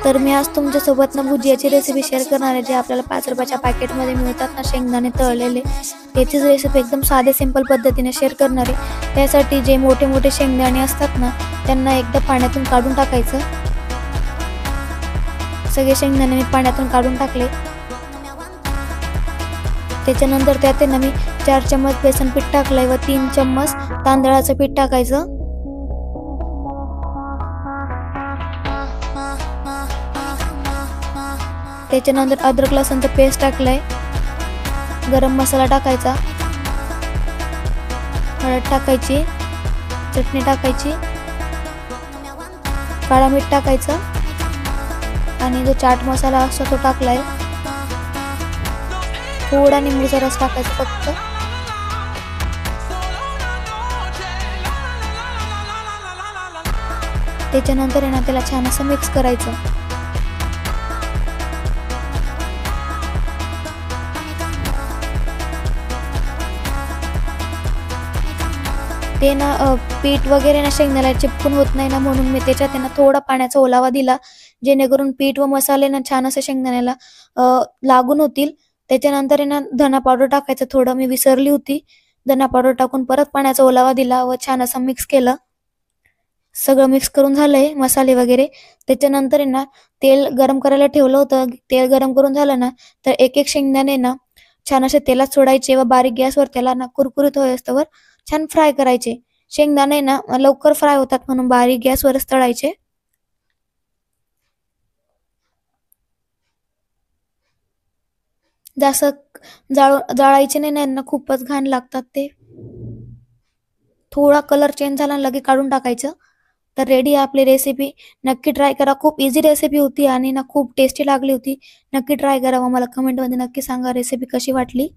तर मी आज तुमच्यासोबत ना भुजियाची रेसिपी शेअर करणार आहे, जे आपल्याला 5 रुपयाच्या पॅकेटमध्ये मिळतात ना, शेंगदाणे तळलेले. याचीच रेसिपी एकदम साधे सिंपल पद्धतीने शेअर करणार आहे. त्यासाठी जे मोठे मोठे शेंगदाणे असतात ना, त्यांना एकदा पाण्यातून काढून टाकायचं. सगळे शेंगदाणे मी पाण्यातून काढून टाकले. त्याच्यानंतर त्यात ना मी 4 चम्मच बेसन पीठ टाकलंय व 3 चम्मच तांदळाचं पीठ टाकायचं. त्याच्यानंतर अद्रक लसूणचं पेस्ट टाकलंय. गरम मसाला टाकायचा, हळद टाकायची, चटणी टाकायची, काळा मीठ टाकायचं आणि जो चाट मसाला असतो तो टाकलाय. थोडा निंबूचा रस टाकायचा फक्त. त्याच्यानंतर आहे ना त्याला छान असं मिक्स करायचं. ते ना पीठ वगैरे ना शेंगदाण्याला चिपकून होत नाही ना, म्हणून मी त्याच्यात ना थोडा पाण्याचा ओलावा दिला, जेणेकरून पीठ व मसाले ना छान असं शेंगदाण्याला लागून होतील. त्याच्यानंतर ना धना पावडर टाकायचं थोडं, मी विसरली होती. धना पावडर टाकून परत पाण्याचा ओलावा दिला व छान असं मिक्स केलं. सगळं मिक्स करून झालंय मसाले वगैरे. त्याच्यानंतर ना तेल गरम करायला ठेवलं होतं. तेल गरम करून झालं ना, तर एक एक शेंगदाणे ना छान असे तेलात सोडायचे व बारीक गॅसवर त्याला ना कुरकुरीत होईस्तोवर छान फ्राय करायचे. शेंगदाणे ना लवकर फ्राय होतात म्हणून बारीक गॅसवरच तळायचे. जास्त जाळायचे नाही, ना खूपच घाण लागतात ते. थोडा कलर चेंज झाला लगे काढून टाकायचं. तर रेडी आहे आपली रेसिपी. नक्की ट्राय करा. खूप इझी रेसिपी होती आणि ना खूप टेस्टी लागली होती. नक्की ट्राय करा व मला कमेंटमध्ये नक्की सांगा रेसिपी कशी वाटली.